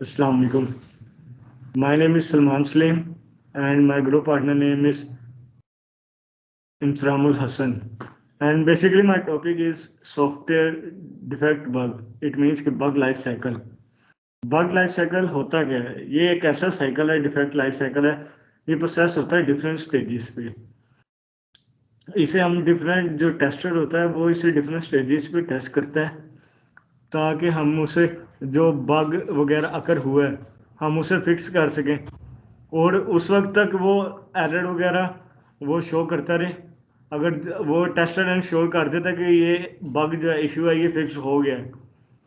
Assalamu alaikum. My name is Salman Salim and my group partner name is Imsramul Hassan. And basically my topic is software defect bug. It means कि bug life cycle. Bug life cycle होता क्या है? ये एक ऐसा cycle है, defect life cycle है। ये प्रोसेस होता है डिफरेंट स्टेजेस पे। इसे हम डिफरेंट जो टेस्टर होता है वो इसे डिफरेंट स्टेजेस पे टेस्ट करता है ताकि हम उसे जो बग वगैरह अकर हुआ है हम उसे फिक्स कर सकें और उस वक्त तक वो एरर वगैरह वो शो करता रहे। अगर वो टेस्टर इंश्योर कर देता कि ये बग जो इशू है ये फिक्स हो गया है,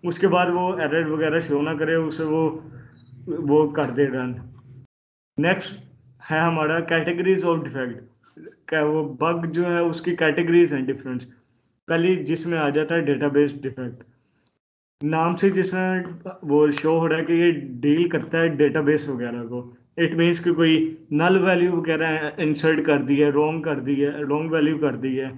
उसके बाद वो एरर वगैरह शो ना करे, उसे वो कर दे रन। नेक्स्ट है हमारा कैटेगरीज ऑफ डिफेक्ट। क्या वो बग जो है उसकी कैटेगरीज हैं डिफरेंट। पहली जिसमें आ जाता है डेटाबेस डिफेक्ट। नाम से जिसमें वो शो हो रहा है कि ये डील करता है डेटाबेस वगैरह को। इट मीन्स कि कोई नल वैल्यू वगैरह इंसर्ट कर दी है, रॉन्ग कर दी है, रॉन्ग वैल्यू कर दी है,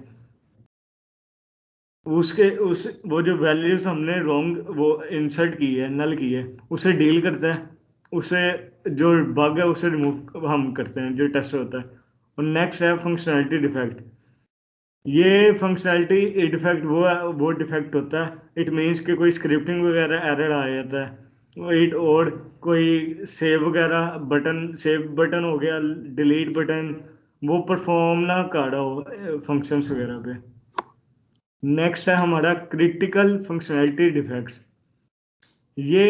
उसके उस वो जो वैल्यूज हमने रॉन्ग वो इंसर्ट की है, नल की है, उसे डील करता है। उसे जो बग है उसे रिमूव हम करते हैं, जो टेस्ट होता है। और नेक्स्ट है फंक्शनैलिटी डिफेक्ट। ये फंक्शनैलिटी डिफेक्ट वो डिफेक्ट होता है। इट मीन्स कि कोई स्क्रिप्टिंग वगैरह एरर आ जाता है। इट और कोई सेव वगैरह बटन, सेव बटन हो गया, डिलीट बटन, वो परफॉर्म ना कर रहा हो फंक्शंस वगैरह पे। नेक्स्ट है हमारा क्रिटिकल फंक्शनैलिटी डिफेक्ट्स। ये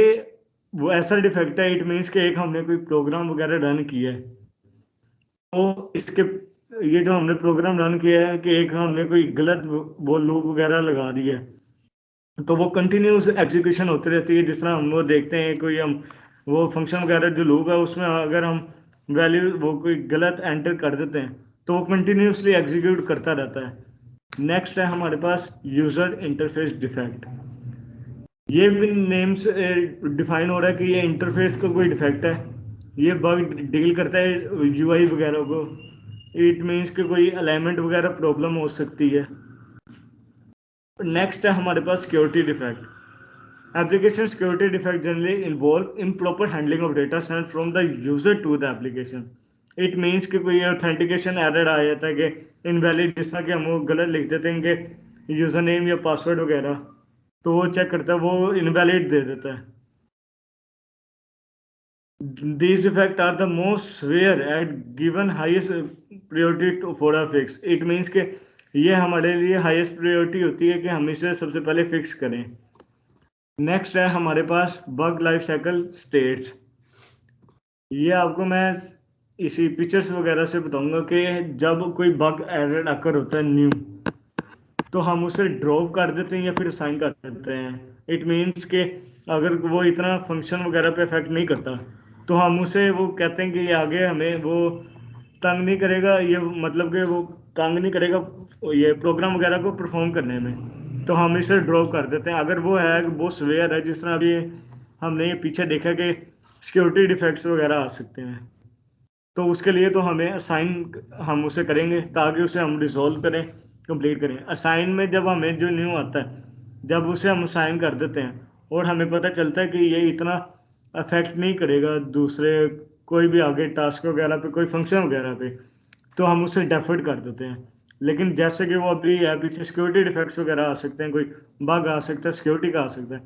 वो ऐसा डिफेक्ट है, इट मीन्स कि एक हमने कोई प्रोग्राम वगैरह रन किया है तो इसके ये जो हमने प्रोग्राम रन किया है कि एक हमने कोई गलत वो लूप वगैरह लगा दी है तो वो कंटिन्यूस एग्जीक्यूशन होती रहती है। जिस तरह हम वो देखते हैं कोई हम वो फंक्शन वगैरह जो लूप है उसमें अगर हम वैल्यू वो कोई गलत एंटर कर देते हैं तो वो कंटिन्यूसली एग्जीक्यूट करता रहता है। नेक्स्ट है हमारे पास यूजर इंटरफेस डिफेक्ट। ये भी नेम से डिफाइन हो रहा है कि ये इंटरफेस का कोई डिफेक्ट है। ये बग डील करता है यूआई वगैरह को। इट मीन्स कि कोई अलाइनमेंट वगैरह प्रॉब्लम हो सकती है। नेक्स्ट है हमारे पास security defect. Application security defect generally involve improper handling of data sent from the user to the application. It means कि कोई ऑथेंटिकेशन एरर आ जाता है कि इनवैलिड, जिस तरह कि हम वो गलत लिख देते हैं कि यूजर नेम या पासवर्ड वगैरह, तो वो चेक करता है, वो इनवैलिड दे देता है। These defects are the most severe and given highest priority for a fix. It means कि ये हमारे लिए हाईएस्ट प्रायोरिटी होती है कि हम इसे सबसे पहले फिक्स करें। नेक्स्ट है हमारे पास बग लाइफ साइकिल स्टेट्स। ये आपको मैं इसी पिक्चर्स वगैरह से बताऊंगा कि जब कोई बग एरर अकर होता है न्यू तो हम उसे ड्रॉप कर देते हैं या फिर असाइन कर देते हैं। इट मीन्स कि अगर वो इतना फंक्शन वगैरह पे इफेक्ट नहीं करता तो हम उसे वो कहते हैं कि ये आगे हमें वो तंग नहीं करेगा, ये मतलब कि वो तंग नहीं करेगा ये प्रोग्राम वगैरह को परफॉर्म करने में, तो हम इसे ड्रॉप कर देते हैं। अगर वो है वो सवेयर है, जिस तरह अभी हमने ये पीछे देखा कि सिक्योरिटी डिफेक्ट्स वगैरह आ सकते हैं, तो उसके लिए तो हमें असाइन हम उसे करेंगे ताकि उसे हम रिजॉल्व करें, कंप्लीट करें। असाइन में जब हमें जो न्यू आता है जब उसे हम असाइन कर देते हैं और हमें पता चलता है कि ये इतना अफेक्ट नहीं करेगा दूसरे कोई भी आगे टास्क वगैरह पे, कोई फंक्शन वगैरह पे, तो हम उसे डेफर्ड कर देते हैं। लेकिन जैसे कि वो अभी है पीछे सिक्योरिटी डिफेक्ट्स वगैरह आ सकते हैं, कोई बग आ सकता है, सिक्योरिटी का आ सकता है,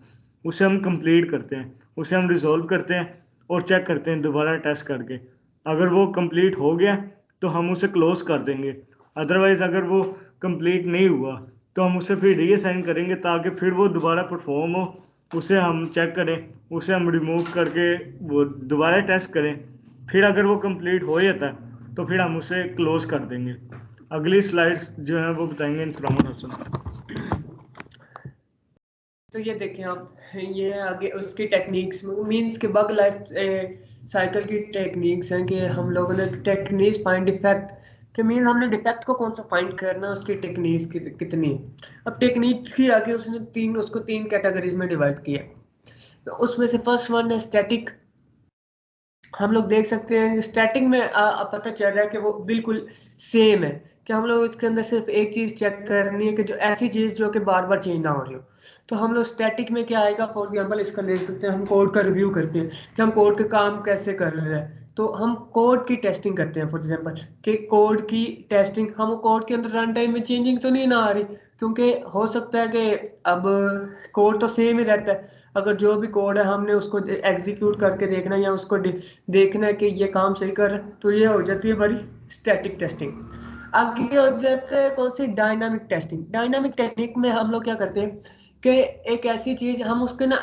उसे हम कंप्लीट करते हैं, उसे हम रिजॉल्व करते हैं और चेक करते हैं दोबारा टेस्ट करके। अगर वो कंप्लीट हो गया तो हम उसे क्लोज कर देंगे। अदरवाइज अगर वो कंप्लीट नहीं हुआ तो हम उसे फिर रीअसाइन करेंगे ताकि फिर वो दोबारा परफॉर्म हो। उसे हम चेक करें, उसे हम रिमूव करके वो दोबारा टेस्ट करें। फिर अगर वो कंप्लीट हो जाता है तो फिर हम उसे क्लोज कर देंगे। अगली स्लाइड्स जो है वो बताएंगे इंस्ट्रूमेंट ऑप्शन। तो ये देखें आप, ये आगे उसकी टेक्निक्स मींस के बग लाइफ साइकिल की टेक्निक्स हैं कि हम लोगों ने टेक्निक्स फाइंड डिफेक्ट के मीन हमने डिफेक्ट को कौन सा फाइंड करना, उसकी टेक्निक्स कितनी है। अब टेक्निक की आगे उसने उसको तीन कैटेगरीज में डिवाइड किया। तो उसमें से फर्स्ट वन है स्टैटिक। हम लोग देख सकते हैं स्टैटिक में पता चल रहा है कि वो बिल्कुल सेम है कि हम लोग इसके अंदर सिर्फ एक चीज़ चेक करनी है कि जो ऐसी चीज़ जो कि बार बार चेंज ना हो रही हो। तो हम लोग स्टैटिक में क्या आएगा, फॉर एग्जांपल इसका ले सकते हैं, हम कोड का रिव्यू करते हैं कि हम कोड का काम कैसे कर रहे हैं। तो हम कोड की टेस्टिंग करते हैं, फॉर एग्जांपल कि कोड की टेस्टिंग, हम कोड के अंदर रन टाइम में चेंजिंग तो नहीं ना आ रही, क्योंकि हो सकता है कि अब कोड तो सेम ही रहता है। अगर जो भी कोड है हमने उसको एग्जीक्यूट करके देखना है या उसको देखना है कि ये काम सही कर रहा है, तो ये हो जाती है हमारी स्टैटिक टेस्टिंग। आगे हो जाता है कौन सी, डायनामिक टेस्टिंग। डायनामिक टेक्निक में हम लोग क्या करते हैं कि एक ऐसी चीज हम उसके ना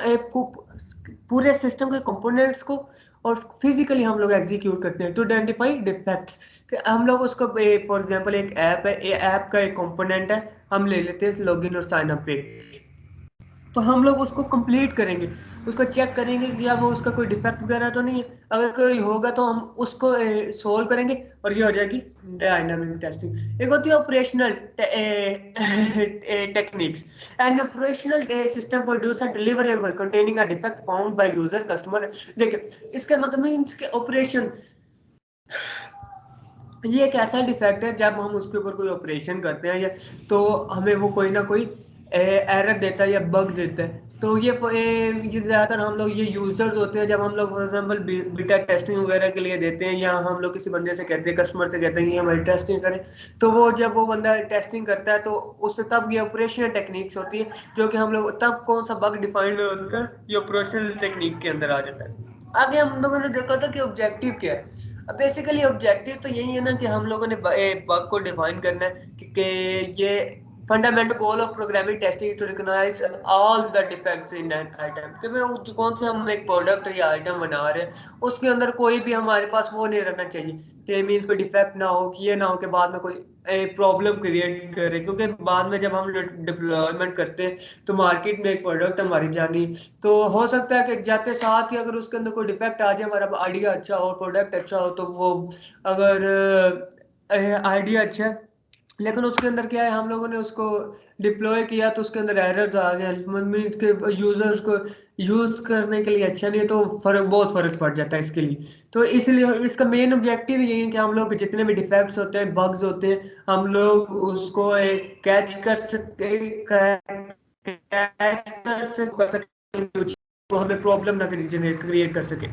पूरे सिस्टम के कंपोनेंट्स को और फिजिकली हम लोग एग्जीक्यूट करते हैं टू आइडेंटिफाई डिफेक्ट्स। हम लोग उसको फॉर एग्जांपल एक ऐप है, ये ऐप का एक कंपोनेंट है, हम ले लेते हैं लॉगिन और साइन अप पे। तो हम लोग उसको कंप्लीट करेंगे, उसको चेक करेंगे कि या वो उसका कोई डिफेक्ट वगैरह तो नहीं है। अगर कोई होगा तो हम उसको सोल्व करेंगे, और ये हो जाएगी डायनामिक टेस्टिंग। एक होती है operational techniques. And operational system produce a deliverable containing a defect found by user customer. देखिए इसका मतलब मीन्स के ऑपरेशन, ये एक ऐसा डिफेक्ट है जब हम उसके ऊपर कोई ऑपरेशन करते हैं या तो हमें वो कोई ना कोई एरर देता है या बग देता है। तो ये ज़्यादातर हम लोग ये यूजर्स होते हैं, जब हम लोग फॉर एग्जांपल बीटा टेस्टिंग वगैरह के लिए देते हैं, या हम लोग किसी बंदे से कहते हैं, कस्टमर से कहते हैं कि हमारी टेस्टिंग करें। तो वो जब वो बंदा टेस्टिंग करता है तो उससे तब ये ऑपरेशनल टेक्निक्स होती है, जो कि हम लोग तब कौन सा बग डिफाइन होकर ये ऑपरेशनल टेक्निक के अंदर आ जाता है। आगे हम लोगों ने देखा था कि ऑब्जेक्टिव क्या है। अब बेसिकली ऑब्जेक्टिव तो यही है ना कि हम लोगों ने बग को डिफाइन करना है कि ये fundamental goal of programming testing to recognise all the defects in an item, कि मैं कौन से हम एक प्रोडक्ट या आइटम बना रहे हैं उसके अंदर कोई भी हमारे पास वो नहीं रहना चाहिए कि मीन्स कोई डिफेक्ट ना हो, कि ये ना हो कि बाद में कोई प्रॉब्लम क्रिएट करे। क्योंकि बाद में जब हम डिप्लॉयमेंट करते हैं तो मार्केट में एक प्रोडक्ट हमारी जानी, तो हो सकता है कि जाते साथ ही अगर उसके अंदर कोई डिफेक्ट आ जाए, हमारा आइडिया अच्छा हो, प्रोडक्ट अच्छा हो, तो वो अगर आइडिया अच्छा है लेकिन उसके अंदर क्या है, हम लोगों ने उसको डिप्लॉय किया तो उसके अंदर एरर्स आ गए, मीन्स के यूजर्स को यूज करने के लिए अच्छा नहीं है, तो बहुत फर्क पड़ जाता है इसके लिए। तो इसलिए इसका मेन ऑब्जेक्टिव यही है कि हम लोग जितने भी डिफेक्ट्स होते हैं, बग्स होते हैं, हम लोग उसको एक कैच कर सके, तो हमें प्रॉब्लम ना जनरेट क्रिएट कर सके।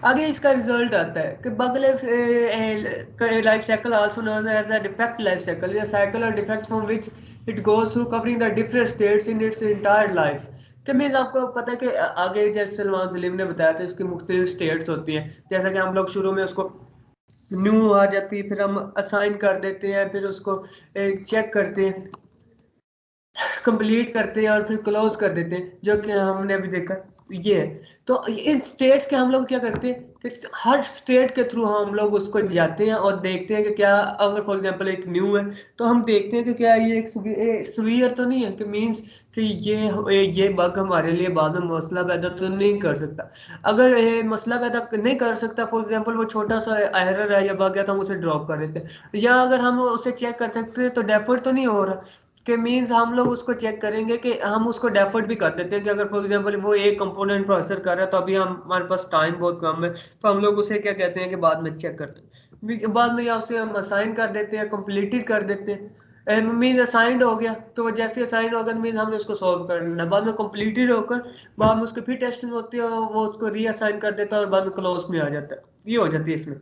आगे इसका रिजल्ट आता है कि bug life cycle also known as the defect life cycle, या साइकिल और defects from which it goes through covering the different states in its entire life. कि मीन्स आपको पता है कि आगे जैसे सलमान सलीम ने बताया था, इसकी मुख्तलिफ स्टेट्स होती हैं। जैसा कि हम लोग शुरू में उसको न्यू आ जाती है, फिर हम असाइन कर देते हैं, फिर उसको चेक करते हैं, कंप्लीट करते हैं और फिर क्लोज कर देते हैं, जो कि हमने अभी देखा ये है। तो इन स्टेट्स के हम लोग क्या करते हैं कि हर स्टेट के थ्रू हम लोग उसको जाते हैं और देखते हैं कि क्या, अगर फॉर एग्जांपल एक न्यू है तो हम देखते हैं कि क्या ये एक सुवियर तो नहीं है, कि मींस कि ये बग हमारे लिए बाद में मसला पैदा तो नहीं कर सकता। अगर ये मसला पैदा नहीं कर सकता, फॉर एग्जांपल वो छोटा सा एरर है या बग है, तो हम उसे ड्रॉप कर देते हैं। या अगर हम उसे चेक कर सकते हैं तो डेफर्ड तो नहीं हो रहा, कि मीन्स हम लोग उसको चेक करेंगे कि हम उसको डेफर्ड भी कर देते हैं कि अगर फॉर एग्जांपल वो एक कंपोनेंट पर असर कर रहा है तो अभी हमारे पास टाइम बहुत कम है, तो हम लोग उसे क्या कहते हैं कि बाद में चेक करते हैं, बाद में या उसे हम असाइन कर देते हैं, कंप्लीटेड कर देते हैं। मीन्स असाइंड हो गया तो जैसे असाइंड होगा मीन्स हमने उसको सॉल्व करना है, बाद में कंप्लीटेड होकर बाद में उसकी फिर टेस्टिंग होती है और वो उसको रीअसाइन कर देता है और बाद में क्लोज में आ जाता है। ये हो जाती है इसमें।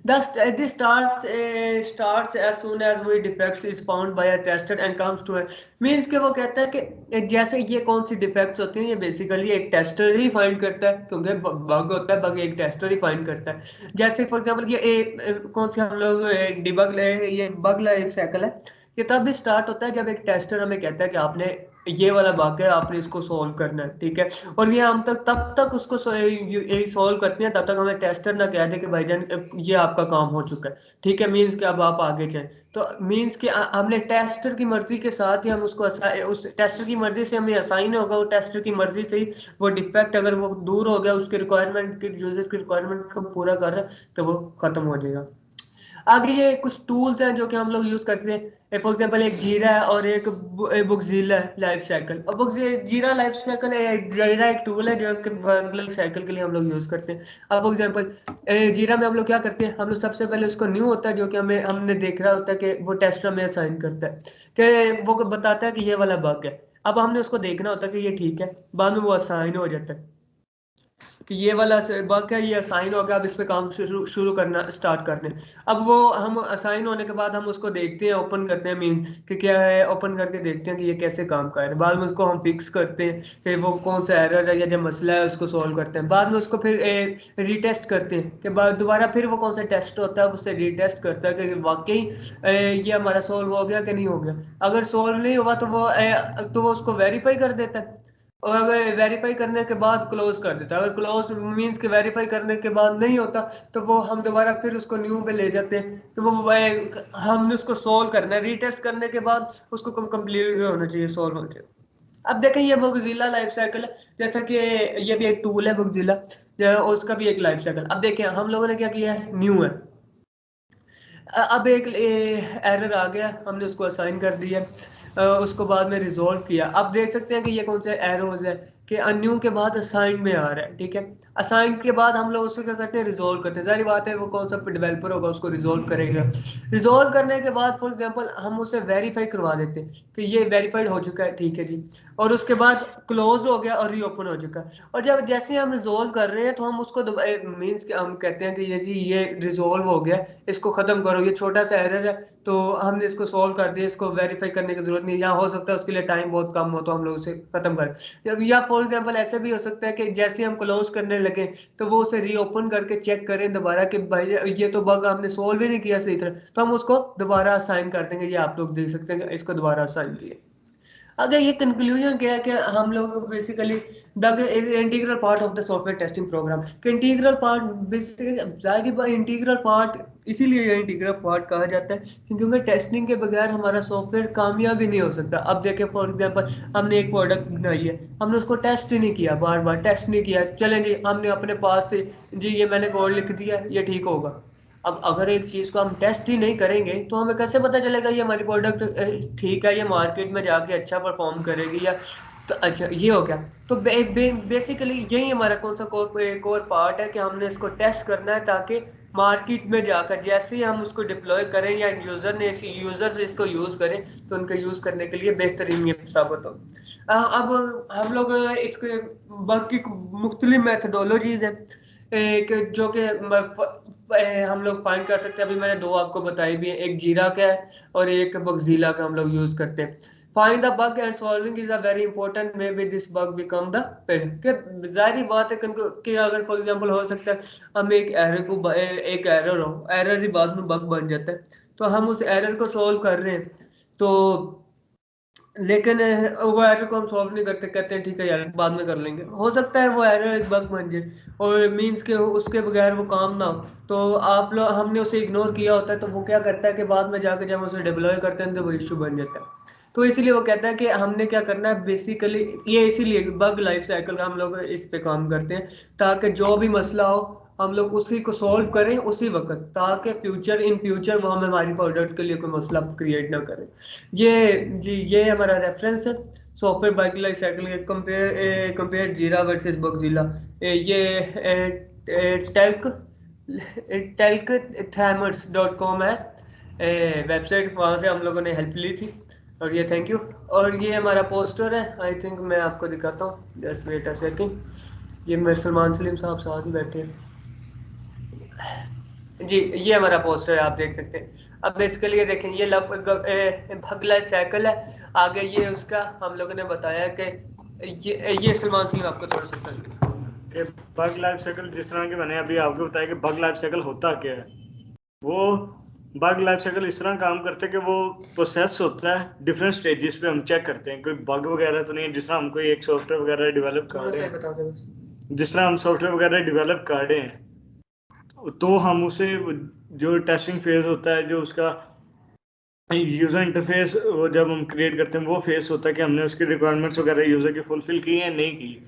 Thus, this starts as soon as we defects is found by a tester and comes to a means कि वो कहता है कि जैसे ये कौन सी डिफेक्ट्स होती हैं, ये बेसिकली एक टेस्टर ही फाइंड करता है, क्योंकि बग होता है, बग एक टेस्टर ही फाइंड करता है। जैसे फॉर एग्जांपल ये कौन सी हम लोग डिबग ये बग लाइफ साइकिल है, ये तब भी स्टार्ट होता है जब एक टेस्टर हमें कहता है कि आपने ये वाला बग है, आपने इसको सोल्व करना है, ठीक है। और ये हम तक तब तक उसको यही सोल्व करते हैं तब तक हमें टेस्टर ना कह दे कि भाईजान ये आपका काम हो चुका है, ठीक है, मीन्स कि अब आप आगे जाएं। तो मीन्स कि हमने टेस्टर की मर्जी के साथ ही हम उसको उस टेस्टर की मर्जी से हमें असाइन होगा, वो टेस्टर की मर्जी से ही वो डिफेक्ट अगर वो दूर हो गया, उसके रिक्वायरमेंट यूजर की रिक्वायरमेंट को पूरा कर रहा है, तो वो खत्म हो जाएगा। आगे ये कुछ टूल्स हैं जो कि हम लोग यूज करते हैं, फॉर एग्जांपल एक जीरा है और एक बुकजीला लाइफ साइकिल। और बुक जीरा लाइफ साइकिल, जीरा एक टूल है जो कि लाइफ साइकिल के लिए हम लोग यूज करते हैं। अब फॉर एग्जांपल जीरा में हम लोग क्या करते हैं, हम लोग सबसे पहले उसको न्यू होता है जो कि हमें हमने देख रहा होता है कि वो टेस्ट हमें असाइन करता है कि वो बताता है कि ये वाला बग है। अब हमने उसको देखना होता है कि ये ठीक है, बाद में वो असाइन हो जाता है कि ये वाला बग है, ये असाइन हो गया, अब इस पे काम शुरू शुरू करना स्टार्ट करते हैं। अब वो हम असाइन होने के बाद हम उसको देखते हैं, ओपन करते हैं, मीन कि क्या है, ओपन करके देखते हैं कि ये कैसे काम कर रहा है। बाद में उसको हम फिक्स करते हैं कि वो कौन सा एरर है या जो मसला है उसको सॉल्व करते हैं। बाद में उसको फिर रीटेस्ट करते हैं कि बाद दोबारा फिर वो कौन सा टेस्ट होता है उससे रीटेस्ट करता है कि वाकई ये हमारा सॉल्व हो गया कि नहीं हो गया। अगर सॉल्व नहीं हुआ तो वो उसको वेरीफाई कर देता है, और अगर वेरीफाई करने के बाद क्लोज कर देता है। अगर क्लोज मींस के वेरीफाई करने के बाद नहीं होता तो वो हम दोबारा फिर उसको न्यू पे ले जाते हैं कि वो हमने उसको सोल्व करना है। रीटेस्ट करने के बाद उसको कंप्लीट होना चाहिए, सोल्व होना चाहिए। अब देखें ये बुकजिला लाइफ साइकिल है, जैसा कि ये भी एक टूल है बुकजिला, उसका भी एक लाइफ साइकिल। अब देखें हम लोगों ने क्या किया है, न्यू है। अब एक एरर आ गया, हमने उसको असाइन कर दिया, उसको बाद में रिजॉल्व किया। अब देख सकते हैं कि ये कौन से एरोज है कि अन्यू के बाद असाइन में आ रहा है, ठीक है। असाइन के बाद हम लोग उसको क्या करते हैं, रिजॉल्व करते हैं। सारी बात है, वो कौन सा डेवलपर होगा उसको रिजॉल्व करेगा। रिजॉल्व करने के बाद फॉर एग्जांपल हम उसे वेरीफाई करवा देते हैं कि ये वेरीफाइड हो चुका है, ठीक है जी। और उसके बाद क्लोज हो गया और रीओपन हो चुका है। और जब जैसे हम रिजॉल्व कर रहे हैं तो हम उसको मीन्स हम कहते हैं कि ये जी ये रिजॉल्व हो गया, इसको खत्म करो, ये छोटा सा एरर है तो हमने इसको सॉल्व कर दिया, इसको वेरीफाई करने की जरूरत नहीं। या हो सकता है उसके लिए टाइम बहुत कम हो तो हम लोग उसे खत्म करें। या फॉर एग्जांपल ऐसे भी हो सकता है कि जैसे हम क्लोज करने लगे तो वो उसे रीओपन करके चेक करें दोबारा कि भाई ये तो बग हमने सोल्व ही नहीं किया सही तरह, तो हम उसको दोबारा असाइन कर देंगे। ये आप लोग देख सकते हैं कि इसको दोबारा असाइन किया। अगर ये कंक्लूजन क्या है कि हम लोग basically bug is integral part of the software testing program. कि integral part basically integral part इसीलिए ये इंटीग्रल पार्ट कहा जाता है क्योंकि टेस्टिंग के बगैर हमारा सॉफ्टवेयर कामयाब ही नहीं हो सकता। अब देखें फॉर एग्जांपल हमने एक प्रोडक्ट बनाई है, हमने उसको टेस्ट ही नहीं किया, बार बार टेस्ट नहीं किया, चलें जी हमने अपने पास से जी ये मैंने कोड लिख दिया ये ठीक होगा। अब अगर एक चीज को हम टेस्ट ही नहीं करेंगे तो हमें कैसे पता चलेगा ये हमारी प्रोडक्ट ठीक है, ये मार्केट में जाके अच्छा परफॉर्म करेगी या। तो अच्छा ये हो गया। तो बेसिकली यही हमारा कौन सा कोर पार्ट है कि हमने इसको टेस्ट करना है ताकि मार्केट में जाकर जैसे ही हम उसको डिप्लॉय करें या यूजर्स इसको यूज करें तो उनके यूज करने के लिए बेहतरीन ये साबित हो। अब हम लोग इसके बाकी मुख्तलिफ मैथडोलॉजीज हैं जो कि हम लोग फाइंड कर सकते हैं। अभी मैंने दो आपको बताई भी है, एक जीरा का है और एक बगजीला का हम लोग यूज करते हैं। Find the bug and solving is a very important, may be this bug become the pain के जाहिर बात है कि अगर फॉर एग्जांपल हो सकता है हम एक एरर को एक एरर हो, एरर ही बाद में बग बन जाता है, तो हम उस एरर को सॉल्व कर रहे हैं तो लेकिन वो एरर को हम सॉल्व नहीं करते, कहते हैं ठीक है यार बाद में कर लेंगे। हो सकता है वो एरर एक बग बन जाए और मींस के उसके बगैर वो काम ना हो, तो आप लोग हमने उसे इग्नोर किया होता है तो वो क्या करता है कि बाद में जाकर जब हम उसे डिप्लॉय करते हैं तो वो इशू बन जाता है। तो इसीलिए वो कहता है कि हमने क्या करना है बेसिकली, ये इसीलिए बग लाइफ साइकिल का हम लोग इस पे काम करते हैं ताकि जो भी मसला हो हम लोग उसी को सॉल्व करें उसी वक्त, ताकि इन फ्यूचर वो हमें हमारी प्रोडक्ट के लिए कोई मसला क्रिएट ना करें। ये जी ये हमारा रेफरेंस है सॉफ्टवेयर बाइक लाइफ साइकिल के कंपेयर जीरा वर्सेस बगजीला। ये टेल्क टेल्क थैमर्स डॉट कॉम है वेबसाइट, वहाँ से हम लोगों ने हेल्प ली थी। और ये थैंक यू। और ये हमारा पोस्टर है, आई थिंक मैं आपको दिखाता हूँ, जस्ट वेट अ सेकंड। ये मेरे सलमान सलीम साहब साथ ही बैठे हैं जी। ये हमारा पोस्टर है, आप देख सकते हैं। अब बेसिकली ये देखें ये भग लाइफ साइकिल है, आगे ये उसका हम लोगों ने बताया कि ये सलमान सिंह आपको थोड़ा सा कि बग लाइफ साइकिल जिस तरह के मैंने अभी आपको बताया कि बग लाइफ साइकिल होता क्या है। वो बग लाइफ साइकिल इस तरह काम करते हैं कि वो प्रोसेस होता है डिफरेंट स्टेजेस पे, हम चेक करते हैं कोई बग वगैरह तो नहीं है। जिस तरह हम कोई एक सॉफ्टवेयर वगैरह डेवलप कर थोड़ा रहे सा ही हैं, बता दें बस। जिस तरह हम सॉफ्टवेयर वगैरह डेवलप कर रहे हैं तो हम उसे जो टेस्टिंग फेज होता है, जो उसका यूजर इंटरफेस वो जब हम क्रिएट करते हैं वो फेस होता है कि हमने उसकी रिक्वायरमेंट्स वगैरह यूजर की फुलफिल की है नहीं की।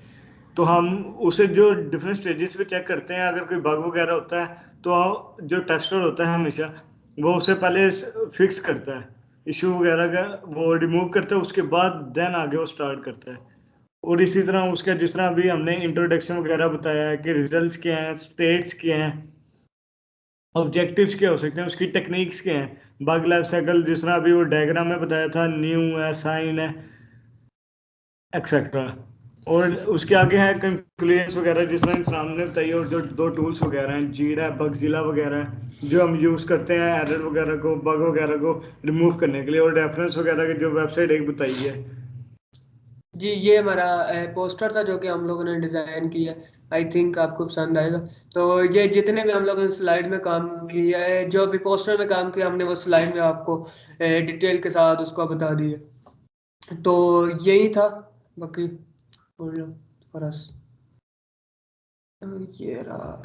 तो हम उसे जो डिफरेंट स्टेजेस पे चेक करते हैं, अगर कोई बग वगैरह होता है तो जो टेस्टर होता है हमेशा वो उससे पहले फिक्स करता है इशू वगैरह का, वो रिमूव करता है, उसके बाद देन आगे वो स्टार्ट करता है। और इसी तरह उसका जिस तरह अभी हमने इंट्रोडक्शन वगैरह बताया है कि रिजल्ट्स क्या हैं, स्टेट्स क्या हैं, ऑब्जेक्टिव्स क्या हो सकते हैं, उसकी टेक्निक्स क्या हैं, बग लाइफ साइकिल जिस तरह अभी वो डायग्राम में बताया था, न्यू है, साइन है, एक्सेट्रा। और उसके आगे है कंक्लूजन्स वगैरह जिस तरह सामने बताइए, और जो दो टूल्स वगैरह हैं, जीडा है, बगजिला वगैरह है, जो हम यूज़ करते हैं एरर वगैरह को, बग वगैरह को रिमूव करने के लिए, और रेफरेंस वगैरह की जो वेबसाइट एक बताई है। जी, ये हमारा पोस्टर था जो कि हम लोगों ने डिज़ाइन किया। आई थिंक आपको पसंद आएगा। तो ये जितने भी हम लोगों ने स्लाइड में काम किया है, जो भी पोस्टर में काम किया हमने, वो स्लाइड में आपको डिटेल के साथ उसको बता दिया। तो यही था, बाकी बोलो फरस ये रहा।